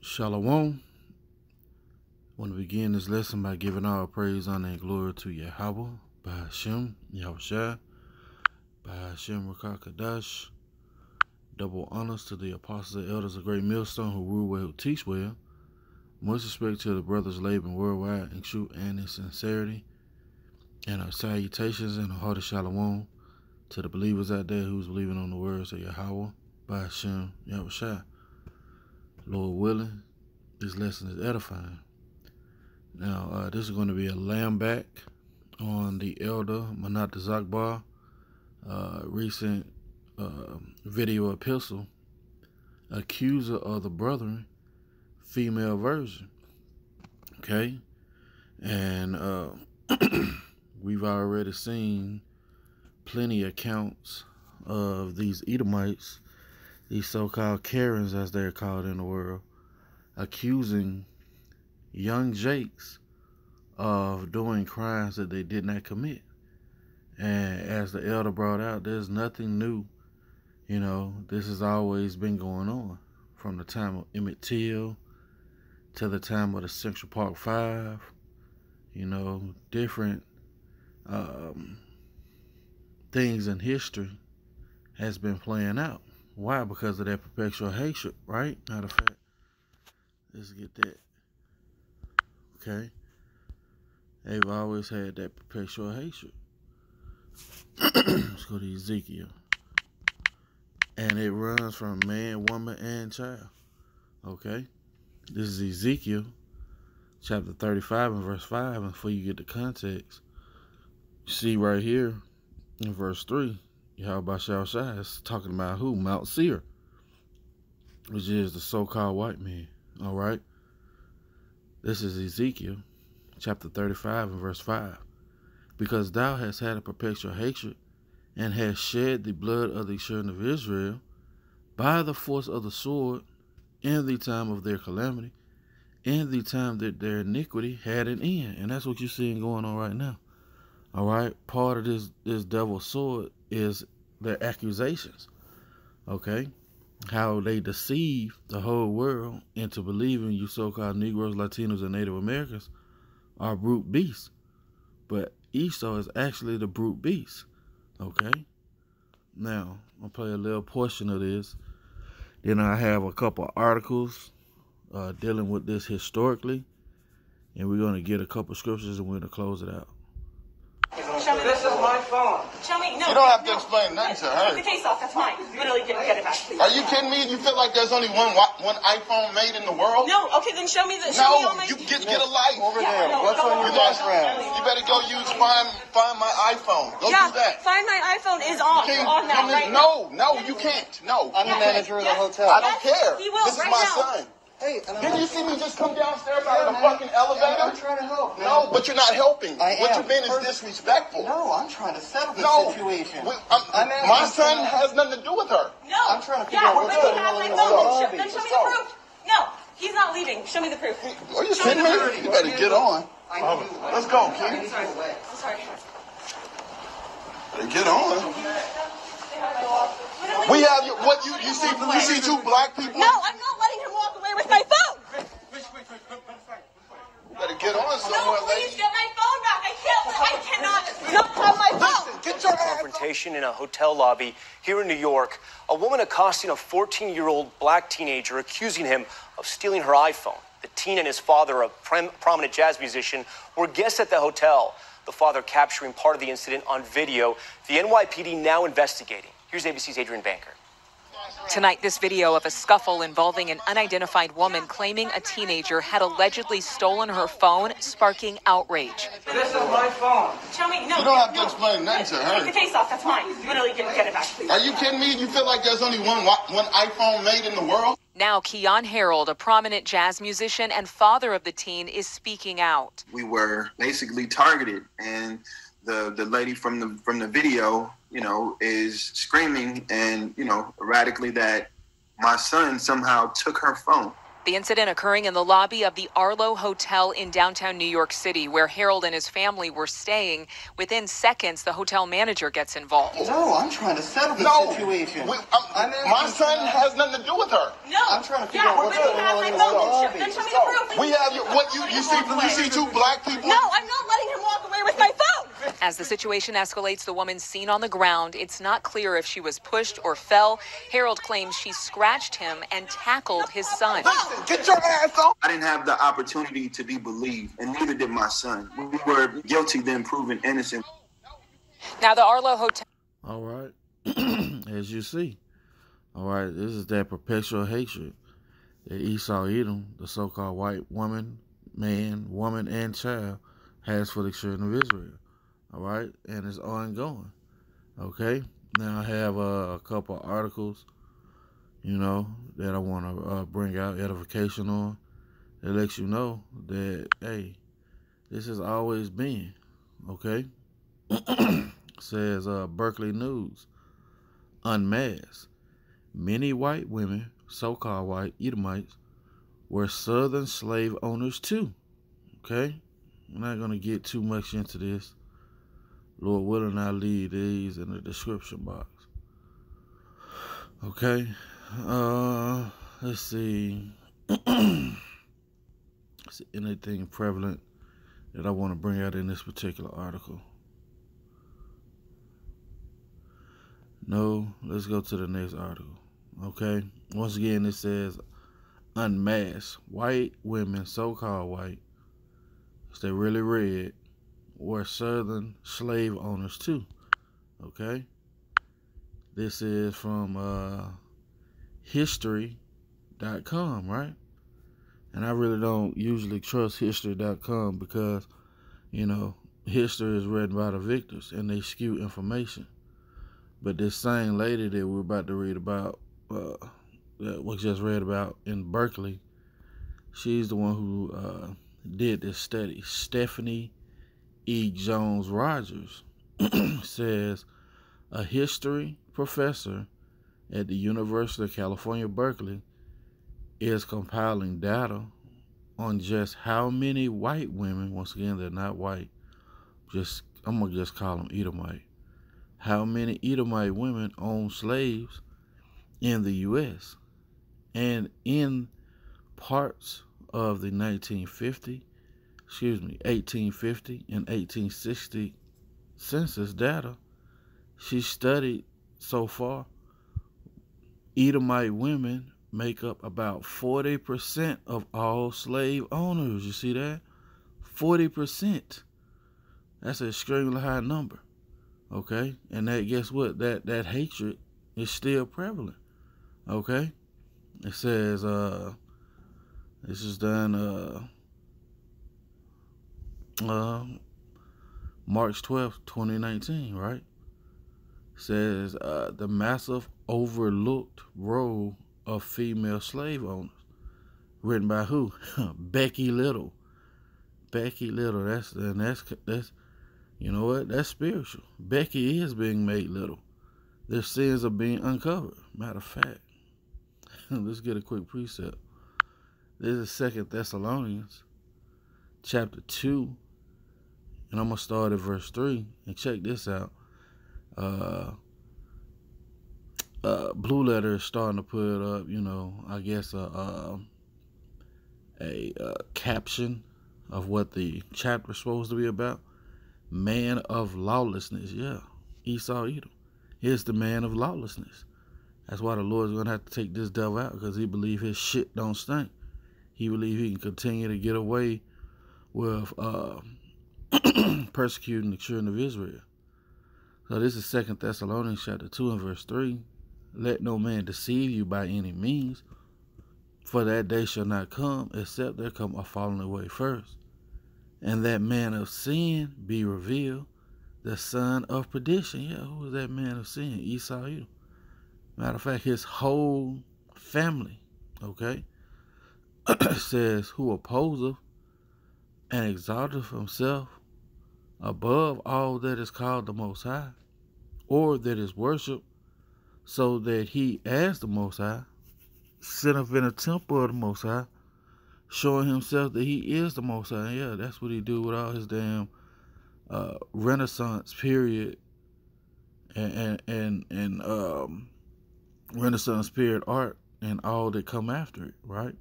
Shalom. I want to begin this lesson by giving all praise, honor, and glory to Yahweh, by Hashem, Yahushua, by Hashem, Rakakadash. Double honors to the apostles and elders of Great Millstone who rule well, who teach well. Much respect to the brothers laboring worldwide in truth and in sincerity. And our salutations and a hearty shalom to the believers out there who's believing on the words of Yahweh, by Hashem, Yahushua. Lord willing, this lesson is edifying. Now, this is going to be a Lambback on the elder Manat Zakbar, recent video epistle, accuser of the brethren, female version. Okay? And we've already seen plenty of accounts of these Edomites, these so-called Karens as they're called in the world, accusing young Jakes of doing crimes that they did not commit. And as the elder brought out, there's nothing new. You know, this has always been going on from the time of Emmett Till to the time of the Central Park Five. You know, different things in history has been playing out. Why? Because of that perpetual hatred, right? Matter of fact, let's get that. Okay? They've always had that perpetual hatred. Let's go to Ezekiel. And it runs from man, woman, and child. Okay? This is Ezekiel, chapter 35 and verse 5. And before you get the context, you see right here in verse 3, Yahweh Shai is talking about who? Mount Seir, which is the so-called white man. All right? This is Ezekiel, chapter 35 and verse 5. Because thou hast had a perpetual hatred, and hast shed the blood of the children of Israel by the force of the sword in the time of their calamity, in the time that their iniquity had an end. And that's what you're seeing going on right now. All right? Part of this devil's sword is their accusations. Okay? How they deceive the whole world into believing you so-called Negroes, Latinos, and Native Americans are brute beasts. But Esau is actually the brute beast. Okay? Now, I'll play a little portion of this. Then I have a couple of articles dealing with this historically. And we're going to get a couple of scriptures and we're going to close it out. This is my phone. Show me. No. You don't have to explain nothing to her. Take the case off. That's mine. Literally, get it back. Please. Are you kidding me? You feel like there's only one iPhone made in the world? No. Okay, then show me the. Show me all my. You get a life. Over there. What's on your last round? You better go use find my iPhone. Go do that. Find my iPhone is on. On that right now. No, you can't. No. I'm the manager of the hotel. I don't care. He will This is right my now. son. Hey, Didn't you see me just come downstairs out of the fucking elevator? I'm trying to help. Man. No, but you're not helping. I What am. you're being is disrespectful. No, I'm trying to settle the situation. My son has nothing to do with her. No. I'm trying to figure out what's going on in the lobby. Then show me the proof. No, he's not leaving. Show me the proof. Are you kidding me? You better get on. Let's go, kid. I'm sorry. Get on. We have you see two black people? No, I'm not letting him walk away with my phone. You better get on somewhere, No, please lady. get my phone back. I cannot not have my phone. Get your Confrontation in a hotel lobby here in New York. A woman accosting a 14-year-old black teenager, accusing him of stealing her iPhone. The teen and his father, a prominent jazz musician, were guests at the hotel. The father capturing part of the incident on video. The NYPD now investigating. Here's ABC's Adrian Banker. Tonight, this video of a scuffle involving an unidentified woman claiming a teenager had allegedly stolen her phone, sparking outrage. This is my phone. Show me. No. You don't have to explain nothing to her. Take the case off. That's mine. Literally, get it back, please. Are you kidding me? You feel like there's only one iPhone made in the world? Now, Keon Harold, a prominent jazz musician and father of the teen, is speaking out. We were basically targeted, and the lady from the video, you know, is screaming and, you know, erratically that my son somehow took her phone. The incident occurring in the lobby of the Arlo Hotel in downtown New York City, where Harold and his family were staying. Within seconds, the hotel manager gets involved. No, I'm trying to settle the situation. My son has nothing to do with her. No. I'm trying to figure out what's going on in the lobby. Then show me the proof. We have you see two black people. No, I'm not letting him walk away with my phone. As the situation escalates, the woman's seen on the ground. It's not clear if she was pushed or fell. Harold claims she scratched him and tackled his son. Listen, get your ass on. I didn't have the opportunity to be believed, and neither did my son. We were guilty, then proven innocent. Now, the Arlo Hotel. All right. As you see. All right. This is that perpetual hatred that Esau Edom, the so-called white woman, man, woman, and child, has for the children of Israel. All right. And it's ongoing. Okay. Now I have a couple of articles, that I want to bring out edification on. That lets you know that, hey, this has always been, okay? Says Berkeley News, unmasked. Many white women, so-called white Edomites, were southern slave owners too, okay? I'm not going to get too much into this. Lord willing, I'll leave these in the description box. Okay? Let's see. Is anything prevalent that I want to bring out in this particular article? No. Let's go to the next article. Okay? Once again, it says, unmasked. White women, so-called white, if they're really red, were southern slave owners too. Okay? This is from history.com, right? And I really don't usually trust history.com because, history is written by the victors and they skew information. But this same lady that we're about to read about, that was just read about in Berkeley, she's the one who did this study. Stephanie E. Jones Rogers says a history professor at the University of California, Berkeley, is compiling data on just how many white women, once again, they're not white, I'm going to just call them Edomite, how many Edomite women own slaves in the U.S. and in parts of the 1850 and 1860 census data. She studied so far, Edomite women make up about 40% of all slave owners. You see that? 40%. That's an extremely high number. Okay? And that, guess what? That hatred is still prevalent. Okay? It says, this is done March 12th, 2019, right? It says the massive overlooked role of female slave owners. Written by who? Becky Little. Becky Little. That's you know what? That's spiritual. Becky is being made little. Their sins are being uncovered. Matter of fact, let's get a quick precept. This is 2 Thessalonians chapter 2, and I'm gonna start at verse 3. And check this out. Blue Letter is starting to put up, I guess a caption of what the chapter is supposed to be about. Man of lawlessness. Yeah, Esau Edom. Here's the man of lawlessness. That's why the Lord's going to have to take this devil out, because he believes his shit don't stink. He believes he can continue to get away with persecuting the children of Israel. So this is 2 Thessalonians chapter 2 and verse 3. Let no man deceive you by any means, for that day shall not come, except there come a falling away first, and that man of sin be revealed, the son of perdition. Yeah, who was that man of sin? Esau Edom. Matter of fact, his whole family, okay, says, who opposeth and exalteth himself above all that is called the Most High, or that is worshipped, so that he, as the Most High, sitteth in a temple of the Most High, showing himself that he is the Most High. Yeah, that's what he do with all his damn Renaissance period and Renaissance period art and all that come after it, right?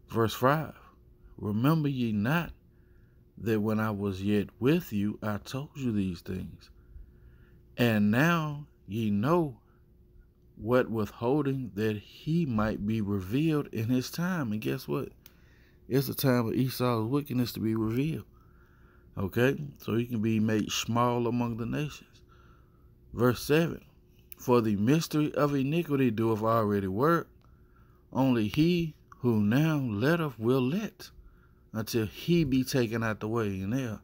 Verse 5. Remember ye not that when I was yet with you, I told you these things. And now ye know what withholding, that he might be revealed in his time. And guess what? It's the time of Esau's wickedness to be revealed. Okay? So he can be made small among the nations. Verse 7. For the mystery of iniquity doeth already work. Only he who now letteth will let, until he be taken out the way. And there,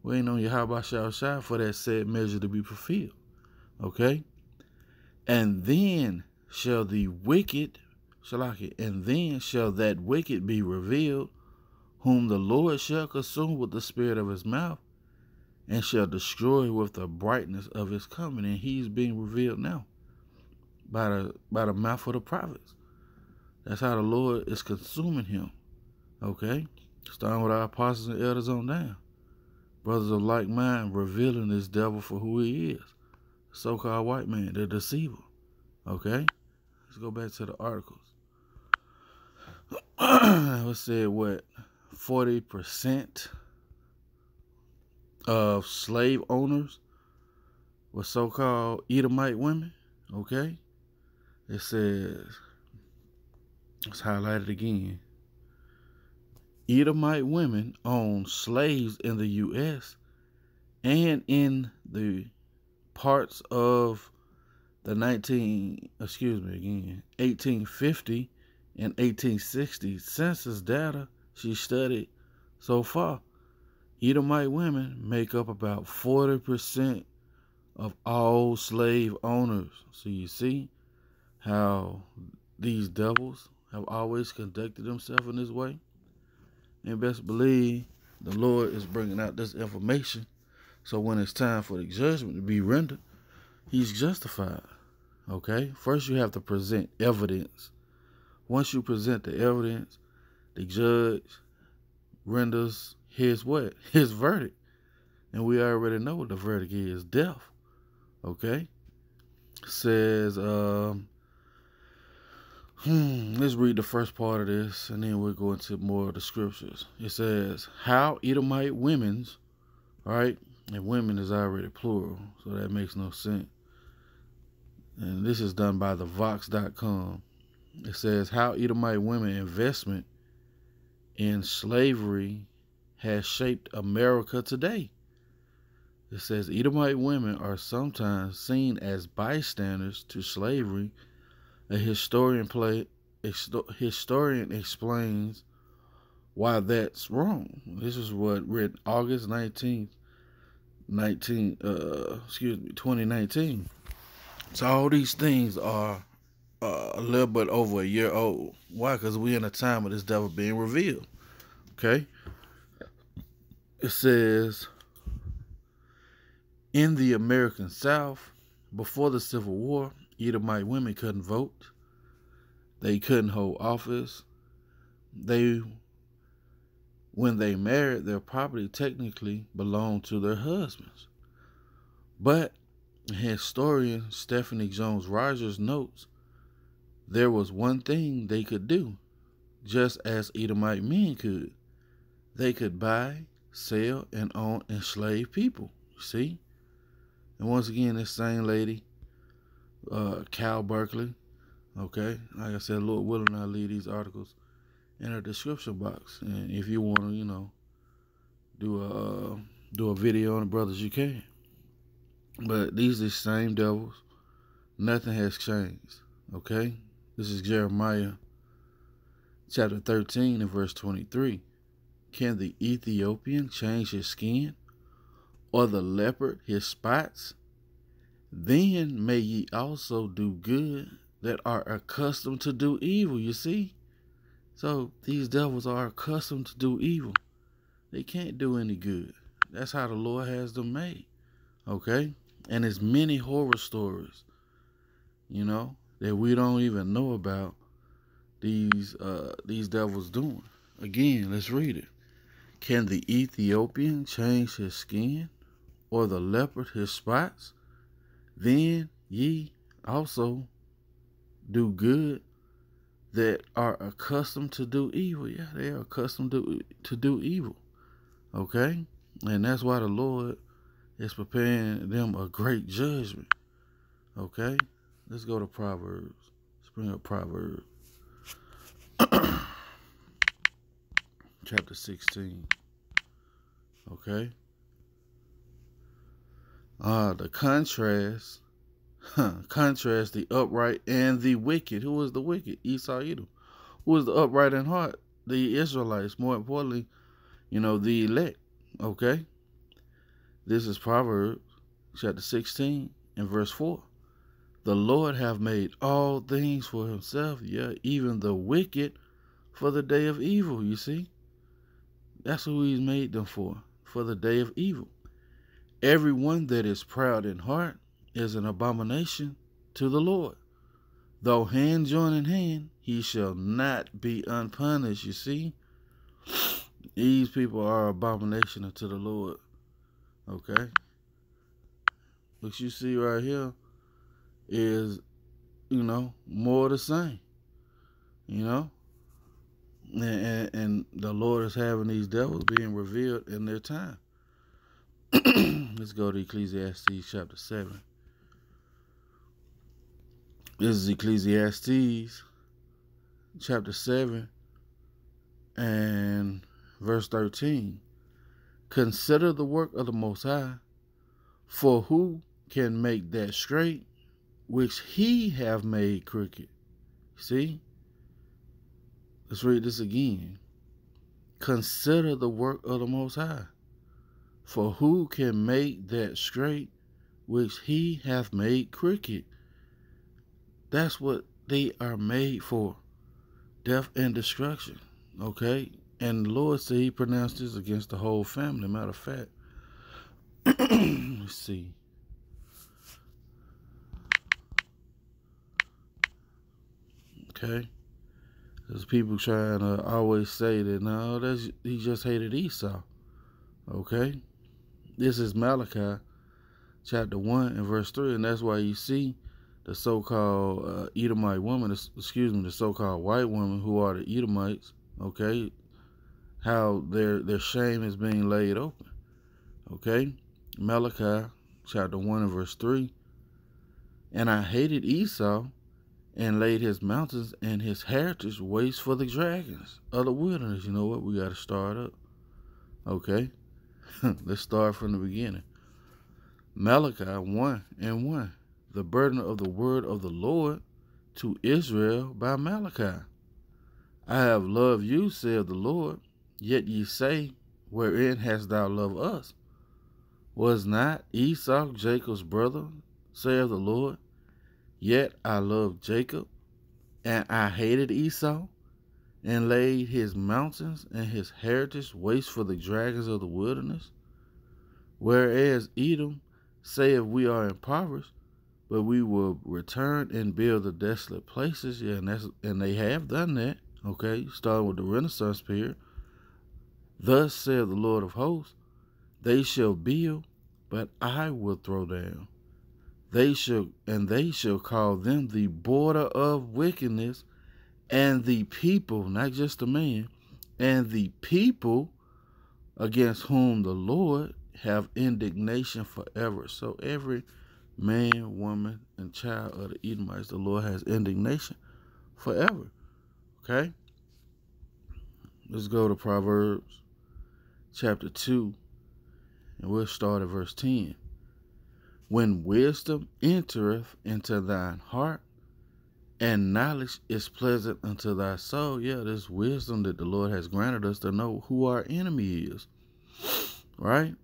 we ain't on Yahweh shall shine for that said measure to be fulfilled. Okay? And then shall the wicked, and then shall that wicked be revealed, whom the Lord shall consume with the spirit of his mouth, and shall destroy with the brightness of his coming. And he's being revealed now by the mouth of the prophets. That's how the Lord is consuming him. Okay? Starting with our apostles and elders on down. Brothers of like mind, revealing this devil for who he is. So-called white man, the deceiver. Okay? Let's go back to the articles. Let's say what? 40% of slave owners were so-called Edomite women. Okay? It says, let's highlight it again. Edomite women owned slaves in the U.S. and in the parts of the 1850 and 1860 census data she studied so far. Edomite women make up about 40% of all slave owners. So you see how these devils have always conducted themselves in this way. And best believe the Lord is bringing out this information, so when it's time for the judgment to be rendered, he's justified. Okay? First you have to present evidence. Once you present the evidence, the judge renders his what? His verdict. And we already know what the verdict is: death. Okay? It says, let's read the first part of this, and then we'll go into more of the scriptures. It says, how Edomite women's, right? And women is already plural, so that makes no sense. And this is done by the Vox.com. It says, how Edomite women investment in slavery has shaped America today. It says, Edomite women are sometimes seen as bystanders to slavery. A historian explains why that's wrong. This is what written August 19th, 2019. So all these things are a little bit over a year old. Why? Because we're in a time of this devil being revealed. Okay? It says, in the American South, before the Civil War, Edomite women couldn't vote. They couldn't hold office. When they married, their property technically belonged to their husbands. But historian Stephanie Jones Rogers notes there was one thing they could do, just as Edomite men could. They could buy, sell, and own enslaved people. You see? And once again, this same lady, Cal Berkeley, okay, like I said, Lord willing, I'll leave these articles in the description box. And if you want to, do a video on the brothers, you can. But these are the same devils. Nothing has changed. Okay? This is Jeremiah chapter 13 and verse 23. Can the Ethiopian change his skin, or the leopard his spots? Then may ye also do good that are accustomed to do evil. You see? So these devils are accustomed to do evil. They can't do any good. That's how the Lord has them made. Okay? And there's many horror stories, that we don't even know about these devils doing. Again, let's read it. Can the Ethiopian change his skin, or the leopard his spots? Then ye also do good that are accustomed to do evil. Yeah, they are accustomed to do evil. Okay? And that's why the Lord is preparing them a great judgment. Okay? Let's go to Proverbs. Let's bring up Proverbs. Chapter 16. Okay? The contrast the upright and the wicked. Who is the wicked? Esau, Edom. Who is the upright in heart? The Israelites. More importantly, the elect. Okay? This is Proverbs chapter 16 and verse 4. The Lord hath made all things for himself, yeah, even the wicked for the day of evil, you see? That's who he's made them for the day of evil. Everyone that is proud in heart is an abomination to the Lord. Though hand join in hand, he shall not be unpunished, you see? These people are abomination unto the Lord. Okay? What you see right here is, more of the same. And the Lord is having these devils being revealed in their time. Let's go to Ecclesiastes chapter 7. This is Ecclesiastes chapter 7 and verse 13. Consider the work of the Most High, for who can make that straight which he have made crooked? See? Let's read this again. Consider the work of the Most High, for who can make that straight which he hath made crooked? That's what they are made for. Death and destruction. Okay? And the Lord said he pronounced this against the whole family. Matter of fact. Let's see. Okay? There's people trying to always say that, no, he just hated Esau. Okay? This is Malachi chapter 1 and verse 3. And that's why you see the so-called Edomite woman, the so-called white woman who are the Edomites, okay, how their shame is being laid open, okay? Malachi chapter 1 and verse 3. And I hated Esau and laid his mountains and his heritage waste for the dragons of the wilderness. You know what? We got to start up, okay? Let's start from the beginning. Malachi 1 and 1. The burden of the word of the Lord to Israel by Malachi. I have loved you, saith the Lord, yet ye say, wherein hast thou loved us? Was not Esau Jacob's brother, saith the Lord? Yet I loved Jacob, and I hated Esau, and laid his mountains and his heritage waste for the dragons of the wilderness. Whereas Edom saith, we are impoverished, but we will return and build the desolate places. Yeah, and they have done that. Okay, starting with the Renaissance period. Thus saith the Lord of hosts, they shall build, but I will throw down. They shall call them the border of wickedness, and the people, not just the man, and the people against whom the Lord have indignation forever. So every man, woman, and child of the Edomites, the Lord has indignation forever. Okay? Let's go to Proverbs chapter 2, and we'll start at verse 10. When wisdom entereth into thine heart, and knowledge is pleasant unto thy soul. Yeah, this wisdom that the Lord has granted us to know who our enemy is. Right?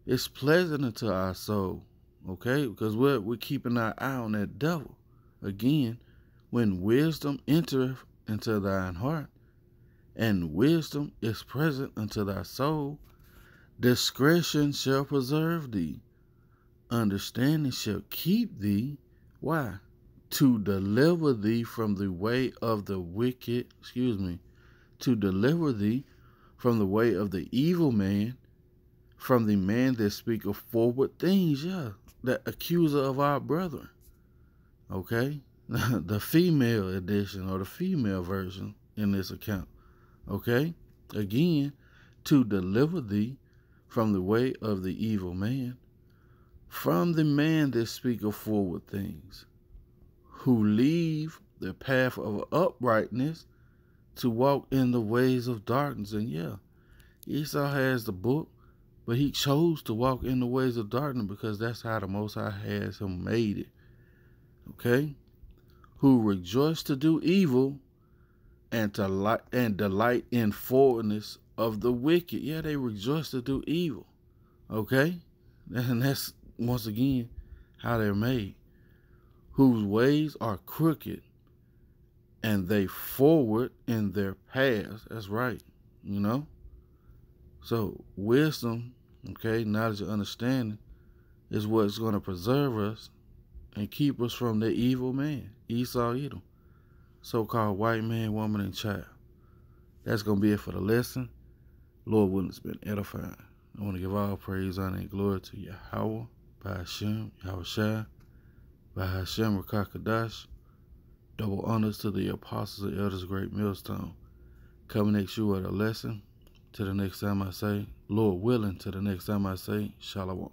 It's pleasant unto our soul. Okay? Because we're keeping our eye on that devil. Again, when wisdom entereth into thine heart, and wisdom is present unto thy soul, discretion shall preserve thee. Understanding shall keep thee. Why? To deliver thee from the way of the wicked, to deliver thee from the way of the evil man, from the man that speaketh forward things, yeah, the accuser of our brethren, okay? The female edition or the female version in this account, okay? Again, to deliver thee from the way of the evil man, from the man that speaketh forward things, who leave the path of uprightness to walk in the ways of darkness. And yeah, Esau has the book, but he chose to walk in the ways of darkness because that's how the Most High has him made it. Okay? Who rejoice to do evil and delight in forwardness of the wicked. Yeah, they rejoice to do evil. Okay? And that's, once again, how they're made. Whose ways are crooked, and they forward in their paths. That's right, you know? So, wisdom, okay, knowledge and understanding is what's going to preserve us and keep us from the evil man, Esau, Edom, so-called white man, woman, and child. That's going to be it for the lesson. Lord willing, it's been edifying. I want to give all praise, honor, and glory to Yahweh, by Hashem, Yahushua, by Hashem, Rakakadash. Double honors to the apostles and elders of Great Millstone. Coming next you at a lesson. Till the next time I say, Lord willing, till the next time I say, Shalom.